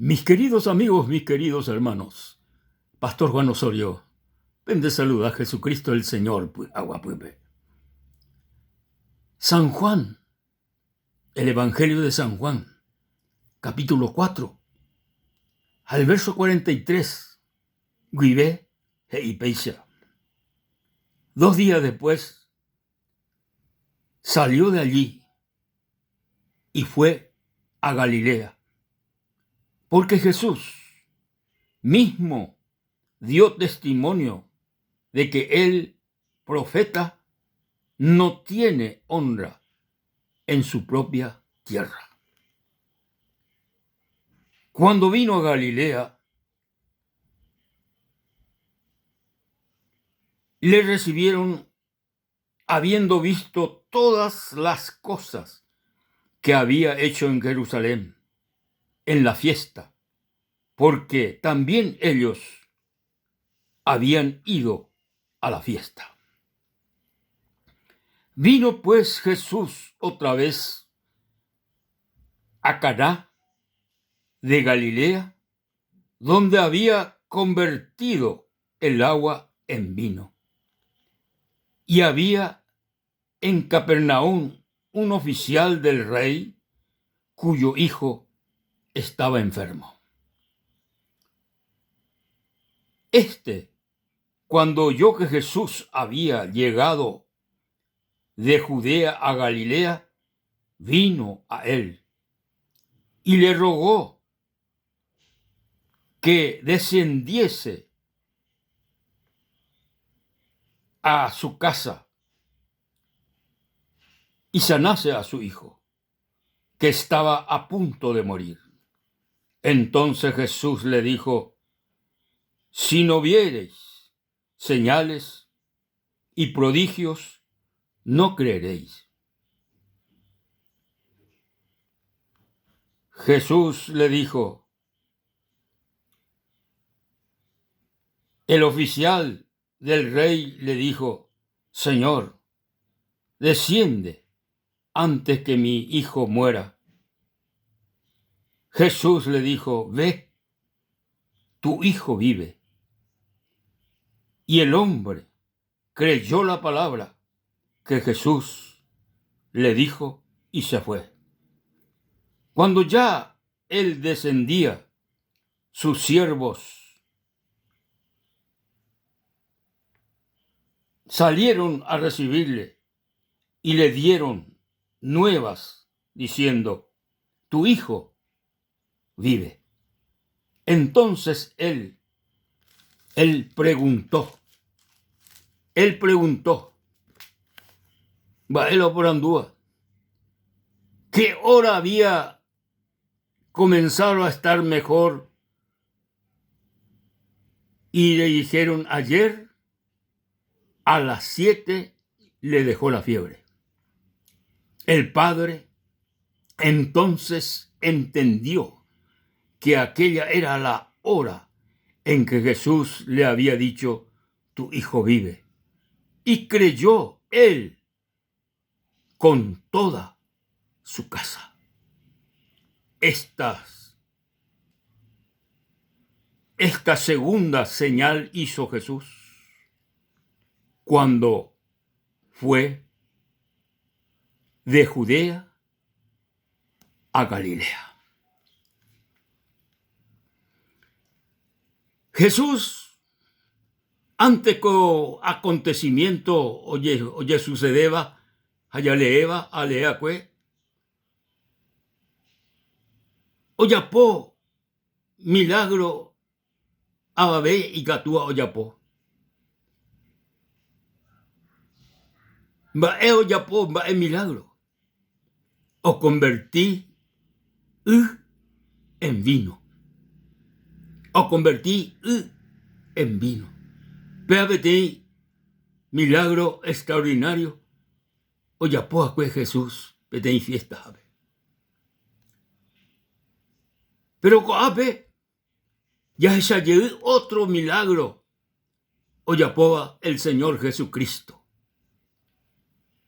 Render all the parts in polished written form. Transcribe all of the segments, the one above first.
Mis queridos amigos, mis queridos hermanos, Pastor Juan Osorio, ven de saludar a Jesucristo el Señor, agua puebe. San Juan, el Evangelio de San Juan, capítulo 4, al verso 43, Guibé e Peisha. 2 días después, salió de allí y fue a Galilea, porque Jesús mismo dio testimonio de que el profeta no tiene honra en su propia tierra. Cuando vino a Galilea, le recibieron habiendo visto todas las cosas que había hecho en Jerusalén, en la fiesta, porque también ellos habían ido a la fiesta. Vino pues Jesús otra vez a Caná de Galilea, donde había convertido el agua en vino. Y había en Capernaum un oficial del rey cuyo hijo estaba enfermo. Cuando oyó que Jesús había llegado de Judea a Galilea, vino a él y le rogó que descendiese a su casa y sanase a su hijo, que estaba a punto de morir. Entonces Jesús le dijo: si no viereis señales y prodigios, no creeréis. Jesús le dijo: el oficial del rey le dijo: Señor, desciende antes que mi hijo muera. Jesús le dijo: ve, tu hijo vive. Y el hombre creyó la palabra que Jesús le dijo y se fue. Cuando ya él descendía, sus siervos salieron a recibirle y le dieron nuevas diciendo: tu hijo vive. Entonces él preguntó, Baelo por Andúa, ¿qué hora había comenzado a estar mejor? Y le dijeron: ayer a las 7 le dejó la fiebre. El padre entonces entendió que aquella era la hora en que Jesús le había dicho: tu hijo vive. Y creyó él con toda su casa. Esta segunda señal hizo Jesús cuando fue de Judea a Galilea. Jesús, ante co acontecimiento oye sucedeba, ayaleeva, aleacue, oyapó milagro ababe y gatúa oyapó. Mba'e oyapó, mba'e milagro. O convertí en vino. O convertí en vino. Péabete milagro extraordinario. Oyapó acue Jesús, petei fiesta. Pero coape, ya se llegó otro milagro. Oyapó el Señor Jesucristo.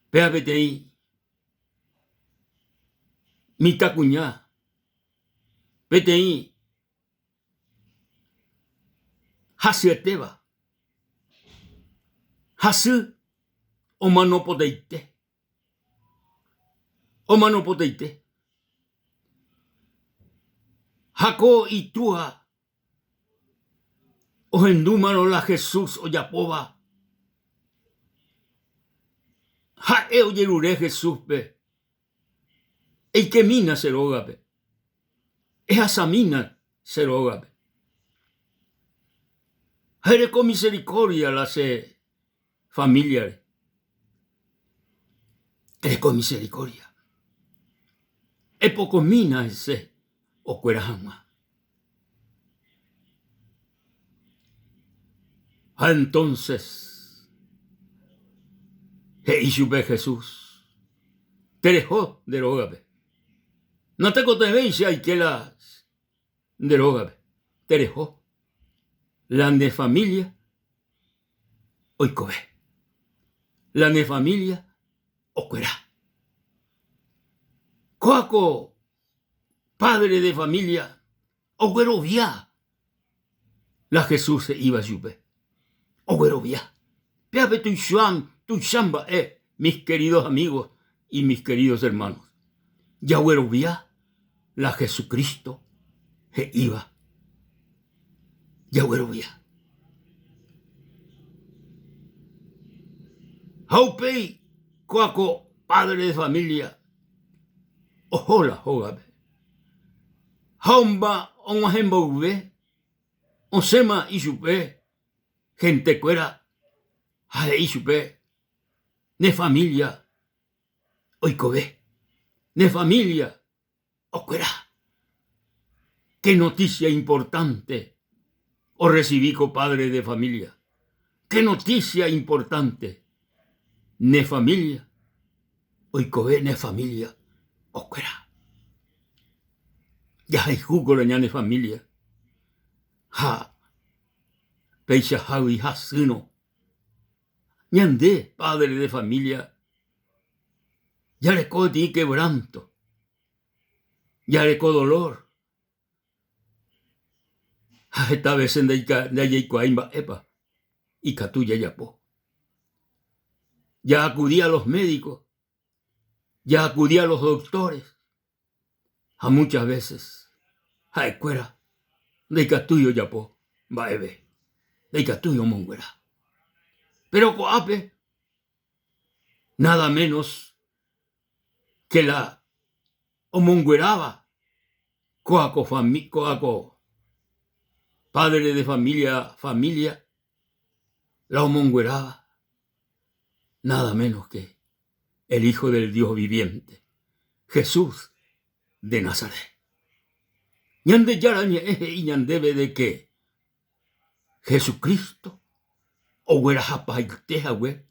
Péabete mitacuñá. Petei Hasieteba. Hasu omanopoteite. Omanopoteite. Jaco y túa. Ohendúmano la Jesús oyapoba. Jae oyerure Jesús pe. El que mina seroga pe. Esa mina seroga pe. Jere con misericordia la se familia. Jere con misericordia. E poco mina ese o cuerajama. Entonces, Jeishupe Jesús, te dejó derógape. No te cotevéis si hay que las derógape. Te dejó. La de familia, oikobe. La de familia, ocuera. Coaco, padre de familia, ocuero vía. La Jesús se iba a yupe. Ocuero vía. Peape tu shamba, mis queridos amigos y mis queridos hermanos. Yahweh vía, la Jesucristo se iba. Yahweh vía. Haupei, coaco, padre de familia. Ojola, jogabe. Haumba, onwahembouve. Osema ishupe. Gente cuera. Hae ishupe. Ne familia. Oikobe. Ne familia. Ocuera. Qué noticia importante. O recibí co padre de familia. Qué noticia importante. Ne familia. Oikobe ne familia. Ocuera. Ya hay jugo la ñane familia. Ha. Peisha hawi hasuno. Ñande, padre de familia. Ya le codi quebranto. Ya le co dolor. Ha esta vez en de aimba epa. Y catuya yapo. Ya acudí a los médicos. Ya acudí a los doctores. A muchas veces. Ha ecuera. De catuyo yapo. Baebe. De catuyo monguera. Pero coape. Nada menos que la omongueraba. Coaco. Padre de familia. La omongueraba. Nada menos que el Hijo del Dios viviente. Jesús de Nazaret. Ñande yarañe y ñandebe de que Jesucristo o güera japaiteja güey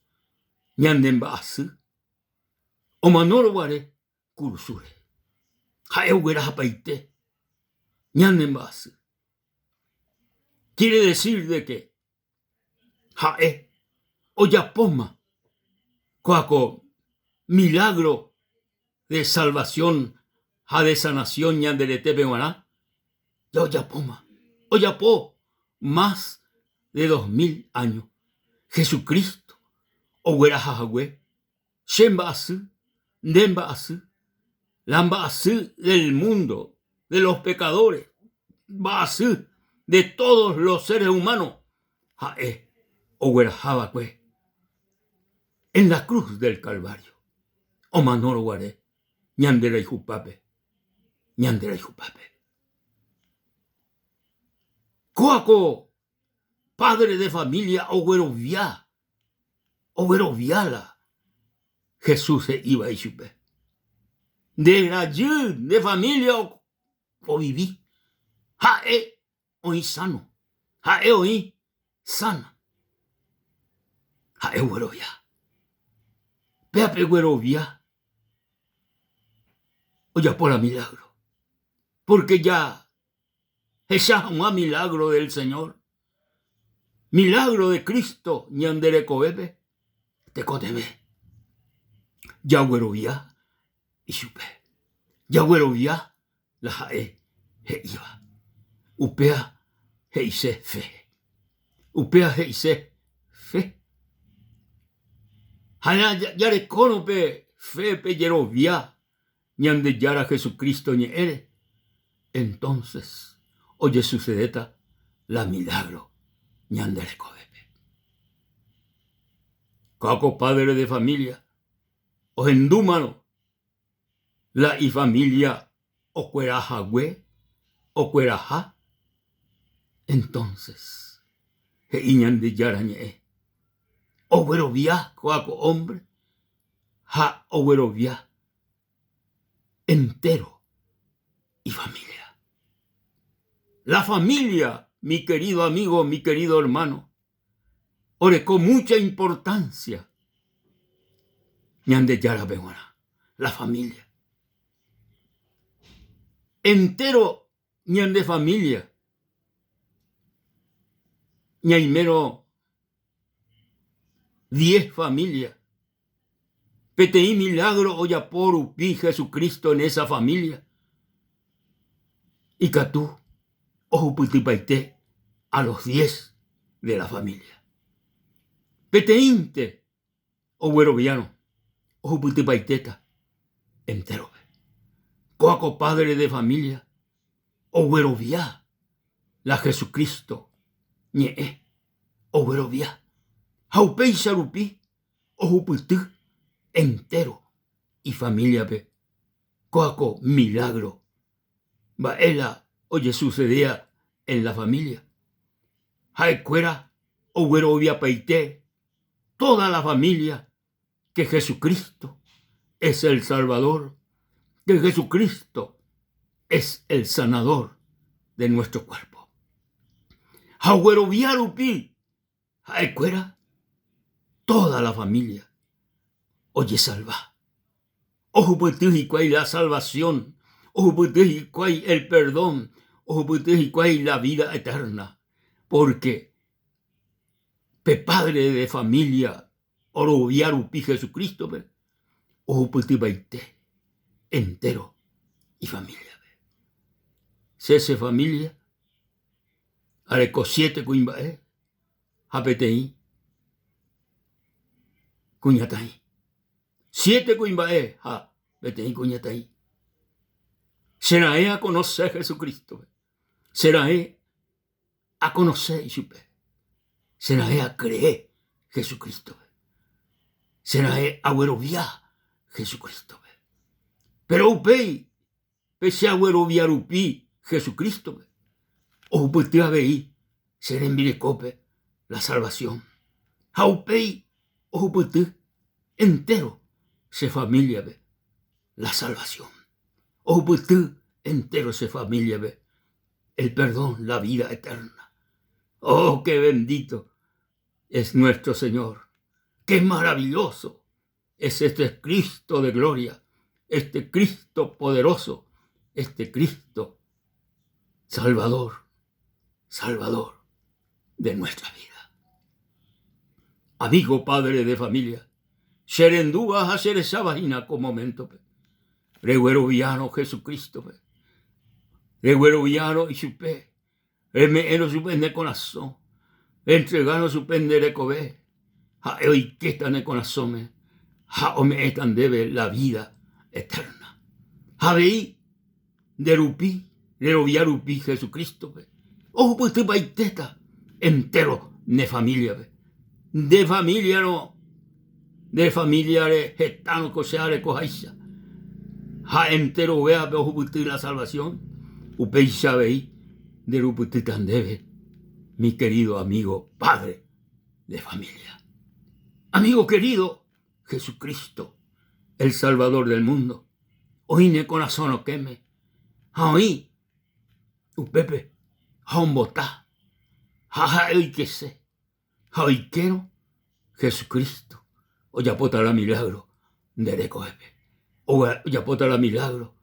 ñande mbaasu o manoro guare kursure jae güera japaite ñande mbaasu. Quiere decir de que jae o yapoma coaco milagro de salvación ja de sanación ñande de tepehuaná. Ya oyapoma, oyapó más de 2000 años. Jesucristo, oguerajahagüe, shembaasu, dembaasu, lambaasu del mundo, de los pecadores, baasu de todos los seres humanos. Jae, oguerajabacue, en la cruz del Calvario. Omanoro guare, ñandera y jupape, ñandera y jupape. Coaco, padre de familia, ogueroviala. Jesús se iba a Ishupe. De allí, de familia, o viví. Jae, oí sano. Jae, oí sana. Jae, güerovia. Peape, güerovia. O ya por la milagro. Porque ya es un milagro del Señor. Milagro de Cristo, ñandere coebe, te cotebe. Ya güerovia, y supe. Ya güerovia, la jae, he iba. Upea, he hice fe. upea heise fe. Hana yare kono pe fe pe yerovia, ñande yara Jesucristo ñeere. Entonces, oye sucedeta la milagro, ñande recobepe. Kako padre de familia, o endúmano, la y familia, o cueraja güe, o cueraja. Entonces, ñande yara ñee. O güerovia, coaco hombre, ja o güerovia, entero y familia. La familia, mi querido amigo, mi querido hermano, ore con mucha importancia. Ñande yara bewana, la familia. Entero ñande familia. Ñaimero 10 familias. Peteí milagro oya por upi Jesucristo en esa familia. Y catú, ojo putipaité a los 10 de la familia. Peteínte, o güeroviano, ojo putipaiteta, entero. Coaco padre de familia, o güerovia, la Jesucristo, ñe, o güerovia. Jaupei sarupi, ojo putí, entero y familia pe. Coaco milagro. Baela, oye, sucedía en la familia. Jaecuera, o güerovia peité, toda la familia, que Jesucristo es el Salvador, que Jesucristo es el sanador de nuestro cuerpo. Jaugueroviarupi, jaecuera, toda la familia, oye, salva. Ojo putijicuay la salvación, ojo putijicuay el perdón, ojo putijicuay la vida eterna, porque pe padre de familia, oroviarupi Jesucristo, ojo putibaité, entero y familia. Sese familia, areco 7 cuimbae, japeteí, cuñataí. 7 cuimbae, ja, beteí cuñataí. Será a conocer a Jesucristo. Será a conocer y supe. Será a creer Jesucristo. Será a hueroviar Jesucristo. Pero upei, pese a hueroviar upi Jesucristo. O putea veí, ser en virecope la salvación. Jaupei, o putea entero, se familia ve la salvación. O putea entero se familia ve el perdón, la vida eterna. Oh, qué bendito es nuestro Señor. Qué maravilloso es este Cristo de gloria, este Cristo poderoso, este Cristo Salvador, Salvador de nuestra vida. Amigo padre de familia, serendúas a ser esa vagina con momento. Regueroviano Jesucristo. Regueroviano y supe. Remeeno supende corazón. Entregano supende recobé. Ja hoy que están en corazón. Ja ome están debe la vida eterna. Ja veí de rupi. De roviarupi Jesucristo. Ojo pues te paiteta. Entero de familia. De familia no. De familia de gestano coseare cojaisa. Ja entero vea ojo pues la salvación. Upeisa veí. De rupi tan debe. Mi querido amigo padre de familia. Amigo querido, Jesucristo, el Salvador del mundo. Hoy ne corazón o queme. Hoy, Pepe, un botá. Hoy que sé. Hoy quiero, Jesucristo. O ya pota la milagro de recoepe. O ya pota la milagro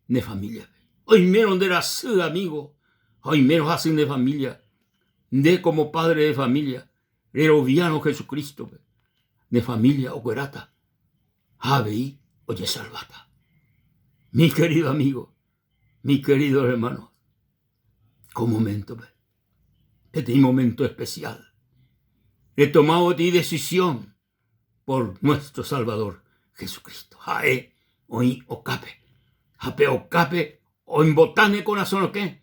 de familia. Hoy menos de la su amigo. Hoy menos hacen de familia. De como padre de familia. Reroviano Jesucristo. De familia o cuerata. Javeí oye salvata. Mi querido amigo, mi querido hermano, con momento, este momento especial, tomado di decisión por nuestro Salvador Jesucristo. Jae, oí, okape. Jape, okape, o en botane corazón, ¿o qué?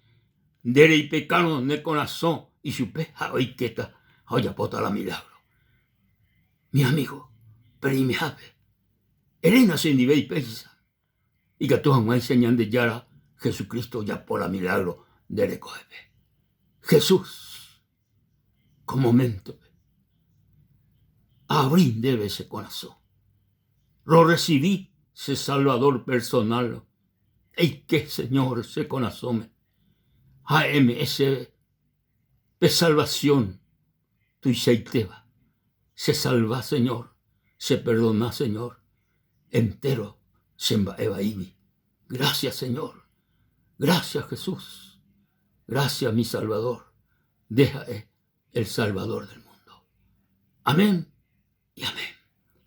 Dere y pecano ne corazón, y supe, jaoy, queta, joyapota la milagro. Mi amigo, pero y mi jape. Elena se ni ve y pesa. Y que todos me enseñan de yara, Jesucristo ya por la milagro, dere coebe. Jesús, como momento, abrí debe ese corazón. Lo recibí, ese Salvador personal. ¡Ey, qué Señor, ese corazón! ese de salvación, tu y seiteba. Se salva, Señor. Se perdona, Señor. Entero, se eva ibi. Gracias, Señor. Gracias, Jesús. Gracias, mi Salvador. Deja el Salvador del mundo. Amén y amén.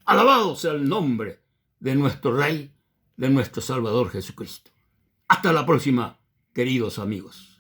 Alabado sea el nombre de nuestro Rey, de nuestro Salvador Jesucristo. Hasta la próxima, queridos amigos.